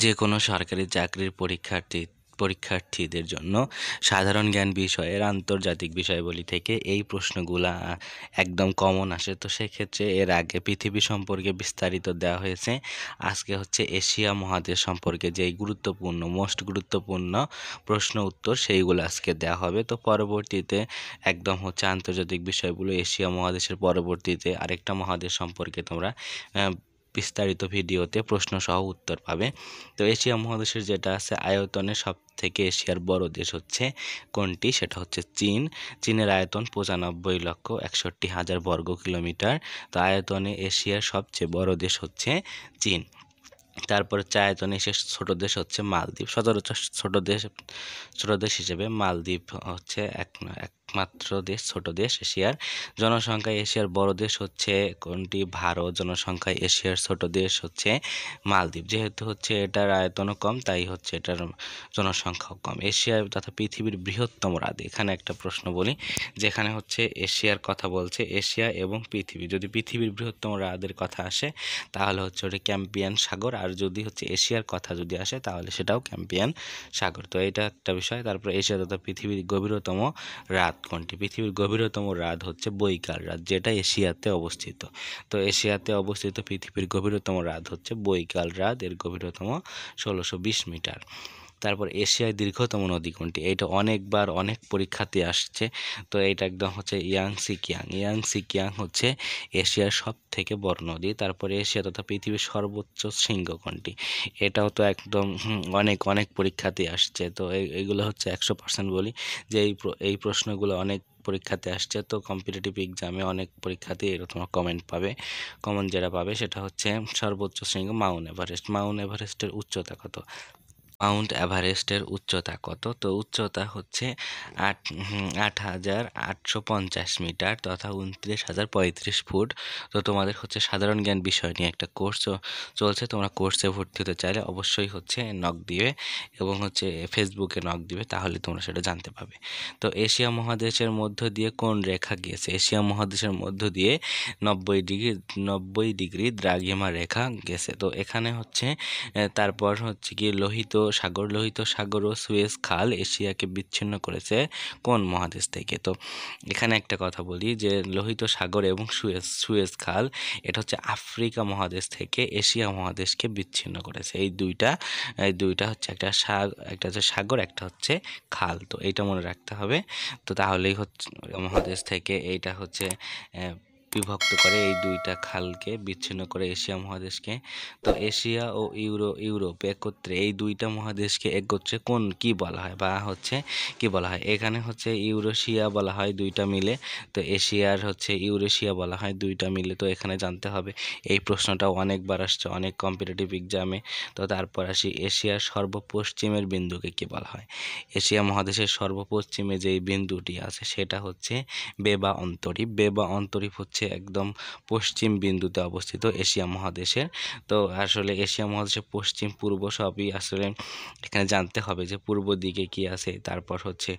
যে কোনো সরকারি চাকরির পরীক্ষার্থীদের জন্য সাধারণ জ্ঞান বিষয়ের আন্তর্জাতিক বিষয়াবলী থেকে এই প্রশ্নগুলা একদম কমন আসে। তো সেক্ষেত্রে এর আগে পৃথিবী সম্পর্কে বিস্তারিত দেওয়া হয়েছে। আজকে হচ্ছে এশিয়া মহাদেশ সম্পর্কে যেই মোস্ট গুরুত্বপূর্ণ প্রশ্ন উত্তর সেইগুলো আজকে দেওয়া হবে। তো পরবর্তীতে একদম হচ্ছে আন্তর্জাতিক বিষয়গুলো এশিয়া মহাদেশের পরবর্তীতে আরেকটা মহাদেশ সম্পর্কে তোমরা বিস্তারিত ভিডিওতে প্রশ্ন সহ উত্তর পাবে। তো এশিয়া মহাদেশের যেটা আছে আয়তনে সব থেকে এশিয়ার বড় দেশ হচ্ছে কোনটি? সেটা হচ্ছে চীন। চীনের আয়তন ৯৫,৬১,০০০ বর্গ কিলোমিটার। তো আয়তনে এশিয়ার সবচেয়ে বড় দেশ হচ্ছে চীন। তারপর হচ্ছে আয়তনে এশিয়ার ছোট দেশ হচ্ছে মালদ্বীপ। সচরাচর ছোট দেশ হিসেবে মালদ্বীপ হচ্ছে একমাত্র দেশ, ছোট দেশ এশিয়ার। জনসংখ্যায় এশিয়ার বড় দেশ হচ্ছে কোনটি? ভারত। জনসংখ্যায় এশিয়ার ছোট দেশ হচ্ছে মালদ্বীপ। যেহেতু হচ্ছে এটার আয়তনও কম, তাই হচ্ছে এটার জনসংখ্যাও কম। এশিয়া তথা পৃথিবীর বৃহত্তম হ্রদ, এখানে একটা প্রশ্ন বলি, যেখানে হচ্ছে এশিয়ার কথা বলছে, এশিয়া এবং পৃথিবী, যদি পৃথিবীর বৃহত্তম হ্রদের কথা আসে তাহলে হচ্ছে ওটা ক্যাম্পিয়ান সাগর, আর যদি হচ্ছে এশিয়ার কথা যদি আসে তাহলে সেটাও ক্যাম্পিয়ান সাগর। তো এটা একটা বিষয়। তারপর এশিয়া তথা পৃথিবীর গভীরতম হ্রদ কোনটি? পৃথিবীর গভীরতম হ্রদ হচ্ছে বৈকাল হ্রদ, যেটা এশিয়াতে অবস্থিত। তো এশিয়াতে অবস্থিত পৃথিবীর গভীরতম হ্রদ হচ্ছে বৈকাল হ্রদ, এর গভীরতম ১৬২০ মিটার। তারপর এশিয়ায় দীর্ঘতম নদী কোনটি? এটা অনেকবার অনেক পরীক্ষাতে আসছে। তো এটা একদম হচ্ছে ইয়াংসি কিয়াং হচ্ছে এশিয়ার সব থেকে বড় নদী। তারপরে এশিয়া তথা পৃথিবীর সর্বোচ্চ শৃঙ্গ কোনটি? এটাও তো একদম অনেক অনেক পরীক্ষাতে আসছে। তো এইগুলো হচ্ছে ১০০% বলি যে এই প্রশ্নগুলো অনেক পরীক্ষাতে আসছে। তো কম্পিটিটিভ এক্সামে অনেক পরীক্ষাতে এরকম কমেন্ট পাবে। কমন যেটা পাবে সেটা হচ্ছে সর্বোচ্চ শৃঙ্গ মাউন্ট এভারেস্ট। মাউন্ট এভারেস্টের উচ্চতা কত? মাউন্ট এভারেস্টের উচ্চতা কত? তো উচ্চতা হচ্ছে ৮,৮৫০ মিটার তথা ২৯,০৩৫ ফুট। তো তোমাদের হচ্ছে সাধারণ জ্ঞান বিষয় নিয়ে একটা কোর্স চলছে। তোমরা কোর্সে ভর্তি হতে চাইলে অবশ্যই হচ্ছে নক দিবে এবং হচ্ছে ফেসবুকে নক দিবে, তাহলে তোমরা সেটা জানতে পারবে। তো এশিয়া মহাদেশের মধ্য দিয়ে কোন রেখা গিয়েছে? এশিয়া মহাদেশের মধ্য দিয়ে ৯০ ডিগ্রি দ্রাঘিমা রেখা গেছে। তো এখানে হচ্ছে তারপর হচ্ছে কি লোহিত সাগর ও সুয়েজ খাল এশিয়াকে বিচ্ছিন্ন করেছে কোন মহাদেশ থেকে? তো এখানে একটা কথা বলি যে লোহিত সাগর এবং সুয়েজ খাল এটা হচ্ছে আফ্রিকা মহাদেশ থেকে এশিয়া মহাদেশকে বিচ্ছিন্ন করেছে। এই দুইটা হচ্ছে একটা হচ্ছে সাগর, একটা হচ্ছে খাল। তো এইটা মনে রাখতে হবে। তো তাহলেই হচ্ছে মহাদেশ থেকে এইটা হচ্ছে বিভক্ত করে, এই দুইটা খালকে বিচ্ছিন্ন করে এশিয়া মহাদেশকে। তো এশিয়া ও ইউরোপ একত্রে এই দুইটা মহাদেশকে একত্রে কি বলা হয়, বা হচ্ছে কি বলা হয়? এখানে হচ্ছে ইউরেশিয়া বলা হয় দুইটা মিলে। তো এশিয়ার হচ্ছে ইউরেশিয়া বলা হয় দুইটা মিলে। তো এখানে জানতে হবে, এই প্রশ্নটা অনেকবার আসছে অনেক কম্পিটিটিভ এক্সামে। তো তারপর আসি, এশিয়ার সর্বপশ্চিমের বিন্দুকে কি বলা হয়? এশিয়া মহাদেশের সর্বপশ্চিমে যেই বিন্দুটি আছে সেটা হচ্ছে বেবা অন্তরীপ। বেবা অন্তরীপ হচ্ছে একদম পশ্চিম বিন্দুতে অবস্থিত এশিয়া মহাদেশের। তো আসলে এশিয়া মহাদেশের পশ্চিম পূর্ব সবই আসলে এখানে জানতে হবে যে পূর্ব দিকে কি আছে, তারপর হচ্ছে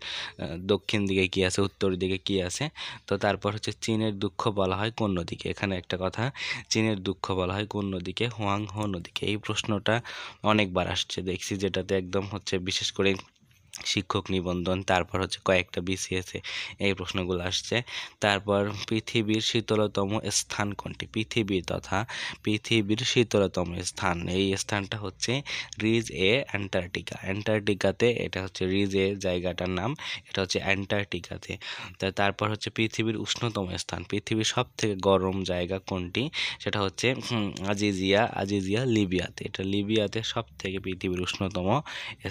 দক্ষিণ দিকে কি আছে, উত্তর দিকে কি আছে। তো তারপর হচ্ছে চীনের দুঃখ বলা হয় কোন নদীকে? এখানে একটা কথা, চীনের দুঃখ বলা হয় কোন নদীকে? হোয়াংহো নদীকে। এই প্রশ্নটা অনেকবার আসছে দেখছি, যেটাতে একদম হচ্ছে বিশেষ করে শিক্ষক নিবন্ধন, তারপর হচ্ছে কয়েকটা বিসিএসে এই প্রশ্নগুলো আসছে। তারপর পৃথিবীর শীতলতম স্থান কোনটি? পৃথিবীর শীতলতম স্থান, এই স্থানটা হচ্ছে রিজ অ্যান্টার্কটিকা। অ্যান্টার্কটিকাতে, এটা হচ্ছে রিজ জায়গাটার নাম, এটা হচ্ছে অ্যান্টার্কটিকাতে। তারপর হচ্ছে পৃথিবীর উষ্ণতম স্থান, পৃথিবীর সব থেকে গরম জায়গা কোনটি? সেটা হচ্ছে আজিজিয়া লিবিয়াতে। এটা লিবিয়াতে সব থেকে পৃথিবীর উষ্ণতম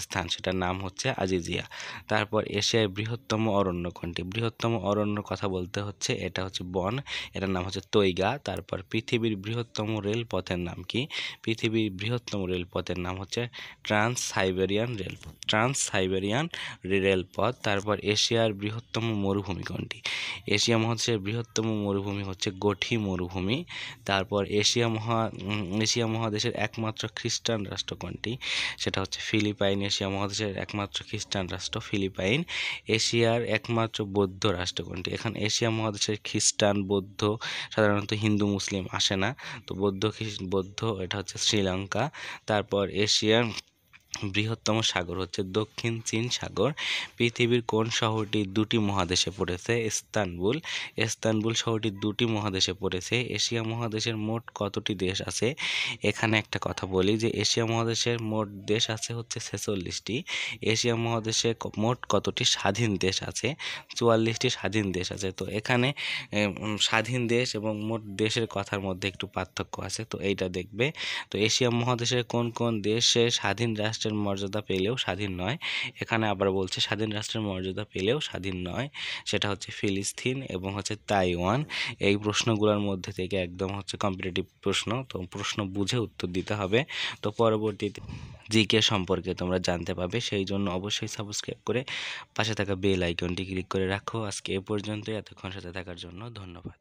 স্থান, সেটার নাম হচ্ছে আজিজিয়া। তারপর এশিয়ার বৃহত্তম অরণ্য কোনটি? বৃহত্তম অরণ্য কথা বলতে হচ্ছে এটা হচ্ছে বন, এটার নাম হচ্ছে তৈগা। তারপর পৃথিবীর বৃহত্তম রেলপথের নাম কি? পৃথিবীর বৃহত্তম রেলপথের নাম হচ্ছে ট্রান্স সাইবেরিয়ান রেলপথ। তারপর এশিয়ার বৃহত্তম মরুভূমি কোনটি? এশিয়া মহাদেশের বৃহত্তম মরুভূমি হচ্ছে গোঠি মরুভূমি। তারপর এশিয়া মহাদেশের একমাত্র খ্রিস্টান রাষ্ট্র কোনটি? সেটা হচ্ছে ফিলিপাইন। এশিয়া মহাদেশের একমাত্র খ্রিস্টান খ্রিস্টান রাষ্ট্র ফিলিপাইন। এশিয়ার একমাত্র বৌদ্ধ রাষ্ট্র কোনটি? এখানে এশিয়া মহাদেশের খ্রিস্টান বৌদ্ধ সাধারণত হিন্দু মুসলিম আসে না, তো বৌদ্ধ এটা হচ্ছে শ্রীলঙ্কা। তারপর এশিয়ার বৃহত্তম সাগর হচ্ছে দক্ষিণ চীন সাগর। পৃথিবীর কোন শহরটি দুটি মহাদেশে পড়েছে? ইস্তানবুল শহরটি দুটি মহাদেশে পড়েছে। এশিয়া মহাদেশের মোট কতটি দেশ আছে? এখানে একটা কথা বলি যে এশিয়া মহাদেশের মোট দেশ আছে হচ্ছে 46টি। এশিয়া মহাদেশে মোট কতটি স্বাধীন দেশ আছে? 44টি স্বাধীন দেশ আছে। তো এখানে স্বাধীন দেশ এবং মোট দেশের কথার মধ্যে একটু পার্থক্য আছে, তো এইটা দেখবে। তো এশিয়া মহাদেশের কোন কোন দেশে স্বাধীন রাষ্ট্রের মর্যাদা পেলেও স্বাধীন নয়? এখানে আবার বলছে স্বাধীন রাষ্ট্রের মর্যাদা পেলেও স্বাধীন নয়, সেটা হচ্ছে ফিলিস্তিন এবং হচ্ছে তাইওয়ান। এই প্রশ্নগুলোর মধ্যে থেকে একদম হচ্ছে কম্পিটিটিভ প্রশ্ন, তো প্রশ্ন বুঝে উত্তর দিতে হবে। তো পরবর্তীতে জিকে সম্পর্কে তোমরা জানতে পাবে, সেই জন্য অবশ্যই সাবস্ক্রাইব করে পাশে থাকা বেল আইকনটি ক্লিক করে রাখো। আজকে এ পর্যন্তই, এতক্ষণ সাথে থাকার জন্য ধন্যবাদ।